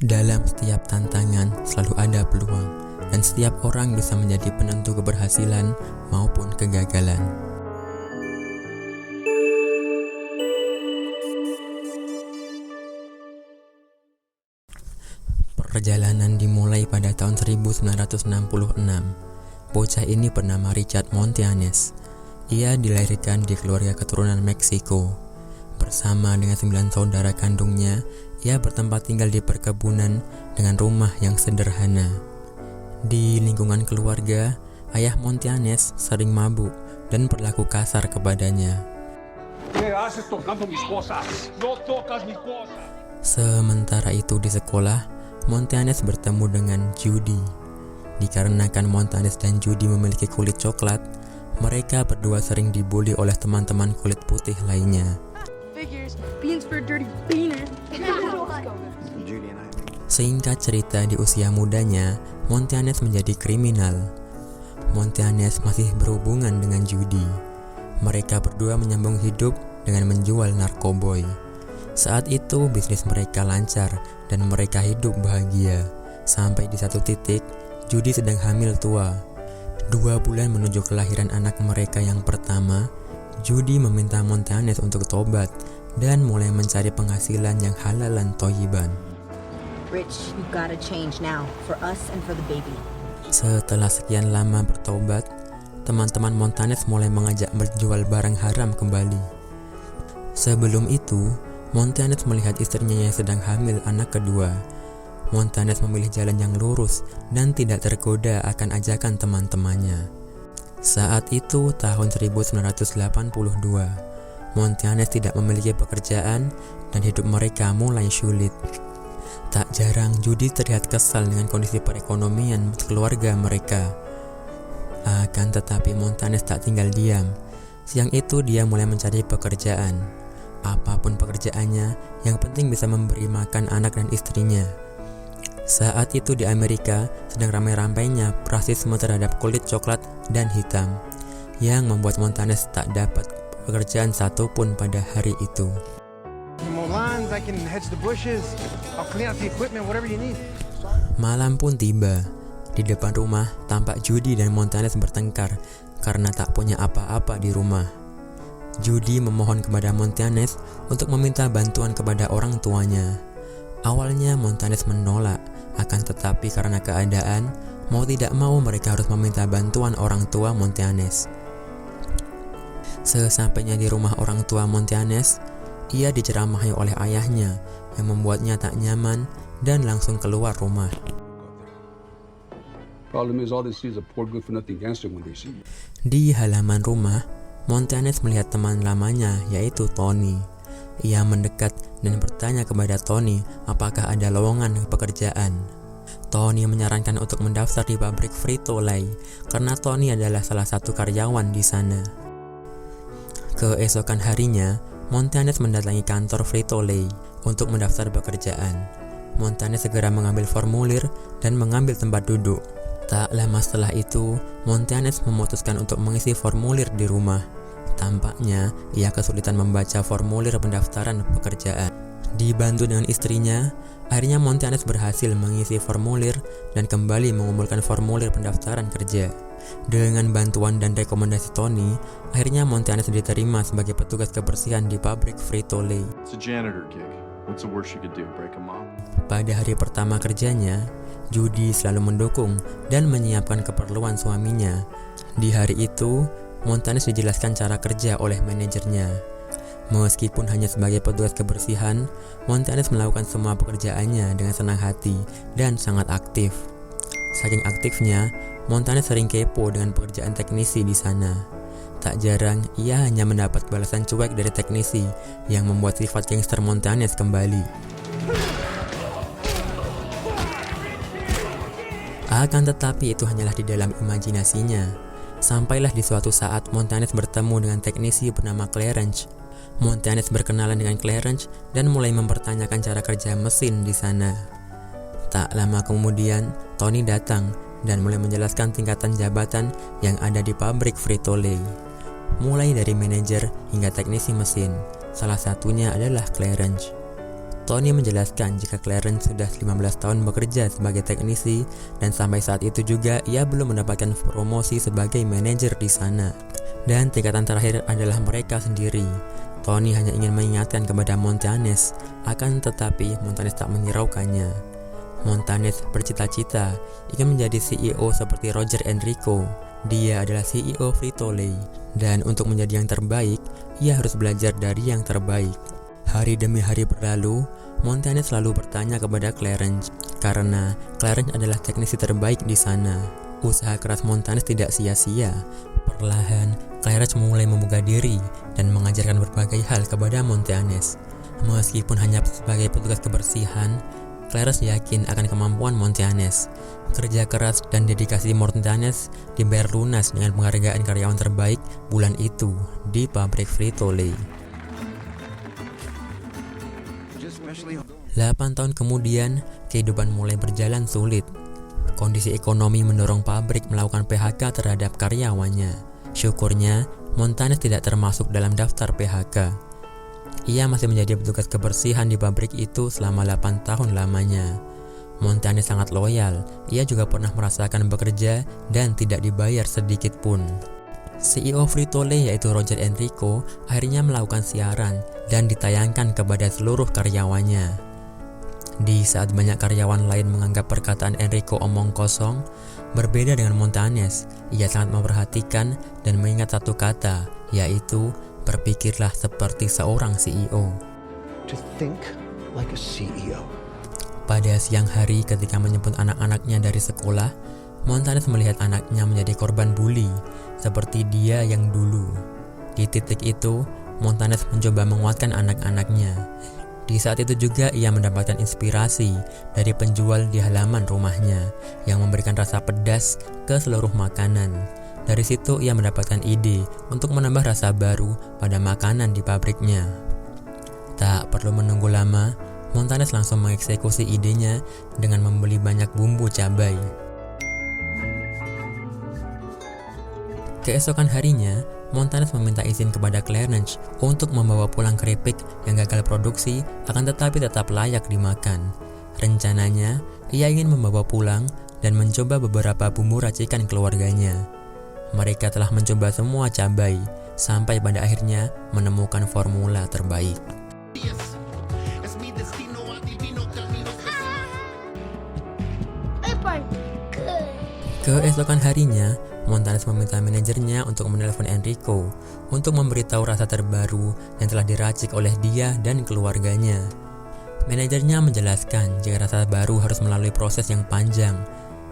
Dalam setiap tantangan selalu ada peluang, dan setiap orang bisa menjadi penentu keberhasilan maupun kegagalan. Perjalanan dimulai pada tahun 1966. Bocah ini bernama Richard Montañez. Ia dilahirkan di keluarga keturunan Meksiko. Bersama dengan 9 saudara kandungnya, ia bertempat tinggal di perkebunan dengan rumah yang sederhana. Di lingkungan keluarga, ayah Montañez sering mabuk dan berlaku kasar kepadanya. Sementara itu di sekolah, Montañez bertemu dengan Judy. Dikarenakan Montañez dan Judy memiliki kulit coklat, mereka berdua sering dibully oleh teman-teman kulit putih lainnya. Singkat cerita, di usia mudanya, Montañez menjadi kriminal. Montañez masih berhubungan dengan Judy. Mereka berdua menyambung hidup dengan menjual narkoboy. Saat itu bisnis mereka lancar dan mereka hidup bahagia. Sampai di satu titik, Judy sedang hamil tua. 2 bulan menuju kelahiran anak mereka yang pertama, Judy meminta Montañez untuk tobat dan mulai mencari penghasilan yang halal dan thayyiban. Rich, you gotta change now for us and for the baby. Setelah sekian lama bertobat, teman-teman Montañez mulai mengajak menjual barang haram kembali. Sebelum itu, Montañez melihat istrinya yang sedang hamil anak kedua. Montañez memilih jalan yang lurus dan tidak tergoda akan ajakan teman-temannya. Saat itu tahun 1982, Montañez tidak memiliki pekerjaan dan hidup mereka mulai sulit. Tak jarang Judy terlihat kesal dengan kondisi perekonomian keluarga mereka. Akan tetapi Montañez tak tinggal diam. Siang itu dia mulai mencari pekerjaan. Apapun pekerjaannya, yang penting bisa memberi makan anak dan istrinya. Saat itu di Amerika sedang ramai-ramainya rasisme terhadap kulit coklat dan hitam, yang membuat Montañez tak dapat pekerjaan satupun pada hari itu. Malam pun tiba. Di depan rumah tampak Judy dan Montañez bertengkar karena tak punya apa-apa di rumah. Judy memohon kepada Montañez untuk meminta bantuan kepada orang tuanya. Awalnya Montañez menolak, akan tetapi karena keadaan, mau tidak mau mereka harus meminta bantuan orang tua Montañez. Sesampainya di rumah orang tua Montañez, ia diceramahi oleh ayahnya yang membuatnya tak nyaman dan langsung keluar rumah. Di halaman rumah, Montañez melihat teman lamanya yaitu Tony. Ia mendekat dan bertanya kepada Tony apakah ada lowongan pekerjaan. Tony menyarankan untuk mendaftar di pabrik Frito-Lay karena Tony adalah salah satu karyawan di sana. Keesokan harinya, Montañez mendatangi kantor Frito-Lay untuk mendaftar pekerjaan. Montañez segera mengambil formulir dan mengambil tempat duduk. Tak lama setelah itu, Montañez memutuskan untuk mengisi formulir di rumah. Tampaknya, ia kesulitan membaca formulir pendaftaran pekerjaan. Dibantu dengan istrinya, akhirnya Montañez berhasil mengisi formulir dan kembali mengumpulkan formulir pendaftaran kerja. Dengan bantuan dan rekomendasi Tony, akhirnya Montañez diterima sebagai petugas kebersihan di pabrik Frito-Lay. Pada hari pertama kerjanya, Judy selalu mendukung dan menyiapkan keperluan suaminya. Di hari itu, Montañez dijelaskan cara kerja oleh manajernya. Meskipun hanya sebagai petugas kebersihan, Montañez melakukan semua pekerjaannya dengan senang hati dan sangat aktif. Saking aktifnya, Montañez sering kepo dengan pekerjaan teknisi di sana. Tak jarang, ia hanya mendapat balasan cuek dari teknisi yang membuat sifat gangster Montañez kembali. Akan tetapi itu hanyalah di dalam imajinasinya. Sampailah di suatu saat Montañez bertemu dengan teknisi bernama Clarence. Montañez berkenalan dengan Clarence dan mulai mempertanyakan cara kerja mesin di sana. Tak lama kemudian, Tony datang dan mulai menjelaskan tingkatan jabatan yang ada di pabrik Frito-Lay. Mulai dari manajer hingga teknisi mesin, salah satunya adalah Clarence. Tony menjelaskan jika Clarence sudah 15 tahun bekerja sebagai teknisi dan sampai saat itu juga ia belum mendapatkan promosi sebagai manajer di sana. Dan tingkatan terakhir adalah mereka sendiri. Tony hanya ingin mengingatkan kepada Montanes, akan tetapi Montanes tak menghiraukannya. Montanes bercita-cita ingin menjadi CEO seperti Roger Enrico. Dia adalah CEO Frito-Lay, dan untuk menjadi yang terbaik, ia harus belajar dari yang terbaik. Hari demi hari berlalu, Montanes selalu bertanya kepada Clarence, karena Clarence adalah teknisi terbaik di sana. Usaha keras Montanes tidak sia-sia. Perlahan, Clarence mulai membuka diri dan mengajarkan berbagai hal kepada Montanes. Meskipun hanya sebagai petugas kebersihan, Clarence yakin akan kemampuan Montanes. Kerja keras dan dedikasi Montanes dibayar lunas dengan penghargaan karyawan terbaik bulan itu di pabrik Frito-Lay. 8 tahun kemudian, kehidupan mulai berjalan sulit. Kondisi ekonomi mendorong pabrik melakukan PHK terhadap karyawannya. Syukurnya, Montanes tidak termasuk dalam daftar PHK. Ia masih menjadi petugas kebersihan di pabrik itu selama 8 tahun lamanya. Montanes sangat loyal, ia juga pernah merasakan bekerja dan tidak dibayar sedikit pun. CEO Frito-Lay yaitu Roger Enrico akhirnya melakukan siaran dan ditayangkan kepada seluruh karyawannya. Di saat banyak karyawan lain menganggap perkataan Enrico omong kosong, berbeda dengan Montanes, ia sangat memperhatikan dan mengingat satu kata, yaitu berpikirlah seperti seorang CEO. To think like a CEO. Pada siang hari ketika menjemput anak-anaknya dari sekolah, Montanes melihat anaknya menjadi korban bully, seperti dia yang dulu. Di titik itu, Montanes mencoba menguatkan anak-anaknya. Di saat itu juga ia mendapatkan inspirasi dari penjual di halaman rumahnya yang memberikan rasa pedas ke seluruh makanan. Dari situ ia mendapatkan ide untuk menambah rasa baru pada makanan di pabriknya. Tak perlu menunggu lama, Montanes langsung mengeksekusi idenya dengan membeli banyak bumbu cabai. Keesokan harinya, Montanes meminta izin kepada Clarence untuk membawa pulang keripik yang gagal produksi akan tetapi tetap layak dimakan. Rencananya, ia ingin membawa pulang dan mencoba beberapa bumbu racikan keluarganya. Mereka telah mencoba semua cabai, sampai pada akhirnya menemukan formula terbaik. Keesokan harinya, Montanes meminta manajernya untuk menelpon Enrico untuk memberitahu rasa terbaru yang telah diracik oleh dia dan keluarganya. Manajernya menjelaskan jika rasa baru harus melalui proses yang panjang.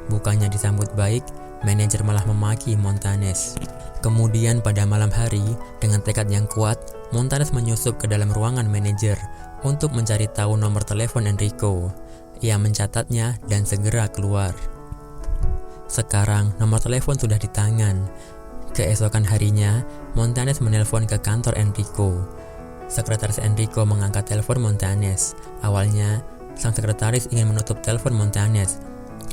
Bukannya disambut baik, manajer malah memaki Montanes. Kemudian pada malam hari, dengan tekad yang kuat, Montanes menyusup ke dalam ruangan manajer untuk mencari tahu nomor telepon Enrico. Ia mencatatnya dan segera keluar. Sekarang nomor telepon sudah di tangan. Keesokan harinya, Montanes menelpon ke kantor Enrico. Sekretaris Enrico mengangkat telepon Montanes. Awalnya, sang sekretaris ingin menutup telepon Montanes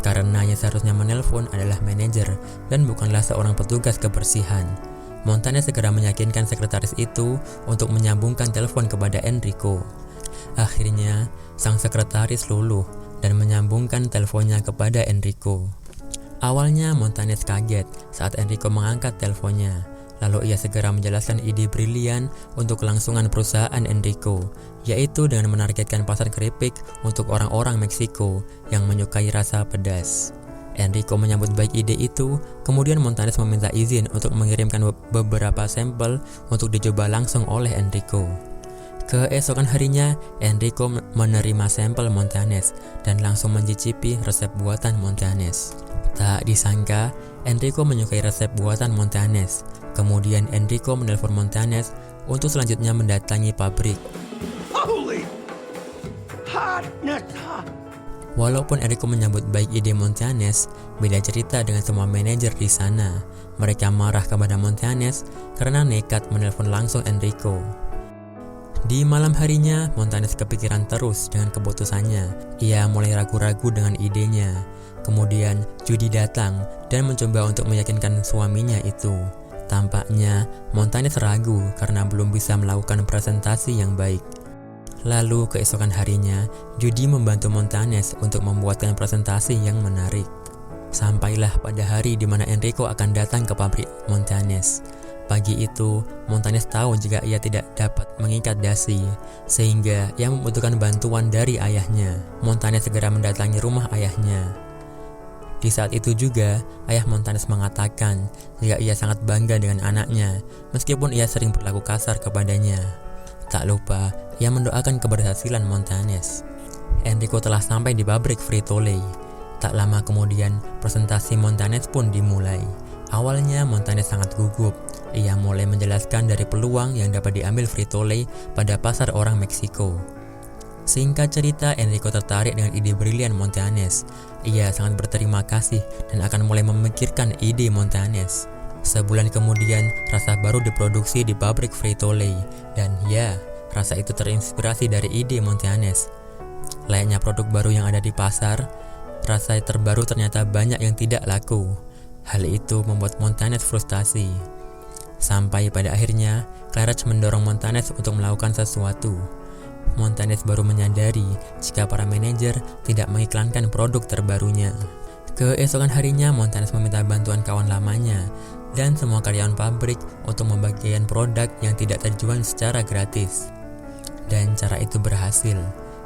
karena yang seharusnya menelpon adalah manajer dan bukanlah seorang petugas kebersihan. Montanes segera meyakinkan sekretaris itu untuk menyambungkan telepon kepada Enrico. Akhirnya, sang sekretaris luluh dan menyambungkan teleponnya kepada Enrico. Awalnya Montanes kaget saat Enrico mengangkat teleponnya. Lalu ia segera menjelaskan ide brilian untuk kelangsungan perusahaan Enrico, yaitu dengan menargetkan pasar keripik untuk orang-orang Meksiko yang menyukai rasa pedas. Enrico menyambut baik ide itu, kemudian Montanes meminta izin untuk mengirimkan beberapa sampel untuk dicoba langsung oleh Enrico. Keesokan harinya, Enrico menerima sampel Montanes dan langsung mencicipi resep buatan Montanes. Tak disangka, Enrico menyukai resep buatan Montanes. Kemudian Enrico menelpon Montanes untuk selanjutnya mendatangi pabrik. Holy hotness! Walaupun Enrico menyambut baik ide Montanes, beda cerita dengan semua manajer di sana. Mereka marah kepada Montanes karena nekat menelpon langsung Enrico. Di malam harinya, Montanes kepikiran terus dengan keputusannya. Ia mulai ragu-ragu dengan idenya. Kemudian Judy datang dan mencoba untuk meyakinkan suaminya itu. Tampaknya Montanes ragu karena belum bisa melakukan presentasi yang baik. Lalu keesokan harinya, Judy membantu Montanes untuk membuatkan presentasi yang menarik. Sampailah pada hari di mana Enrico akan datang ke pabrik Montanes. Pagi itu, Montanes tahu jika ia tidak dapat mengikat dasi, sehingga ia membutuhkan bantuan dari ayahnya. Montanes segera mendatangi rumah ayahnya. Di saat itu juga, ayah Montanes mengatakan jika ia sangat bangga dengan anaknya, meskipun ia sering berlaku kasar kepadanya. Tak lupa, ia mendoakan keberhasilan Montanes. Enrico telah sampai di pabrik Frito-Lay. Tak lama kemudian, presentasi Montanes pun dimulai. Awalnya Montanes sangat gugup. Ia mulai menjelaskan dari peluang yang dapat diambil Frito-Lay pada pasar orang Meksiko. Singkat cerita, Enrico tertarik dengan ide brilian Montanes. Ia sangat berterima kasih dan akan mulai memikirkan ide Montanes. Sebulan kemudian, rasa baru diproduksi di pabrik Frito-Lay. Dan ya, rasa itu terinspirasi dari ide Montanes. Layaknya produk baru yang ada di pasar, rasa terbaru ternyata banyak yang tidak laku. Hal itu membuat Montanes frustasi. Sampai pada akhirnya, Claridge mendorong Montanes untuk melakukan sesuatu. Montanes baru menyadari jika para manajer tidak mengiklankan produk terbarunya. Keesokan harinya, Montanes meminta bantuan kawan lamanya dan semua karyawan pabrik untuk membagikan produk yang tidak terjual secara gratis. Dan cara itu berhasil.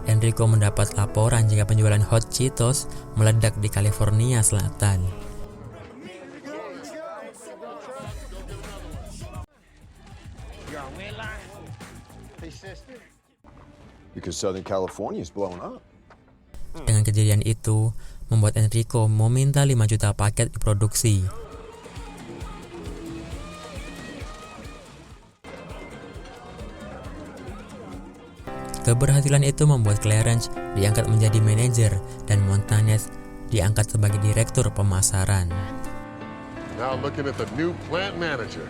Enrico mendapat laporan jika penjualan Hot Cheetos meledak di California Selatan. Because Southern California is blowing up. Dengan kejadian itu, membuat Enrico meminta 5 juta paket diproduksi. Keberhasilan itu membuat Clarence diangkat menjadi manajer dan Montanes diangkat sebagai direktur pemasaran. Now looking at the new plant manager.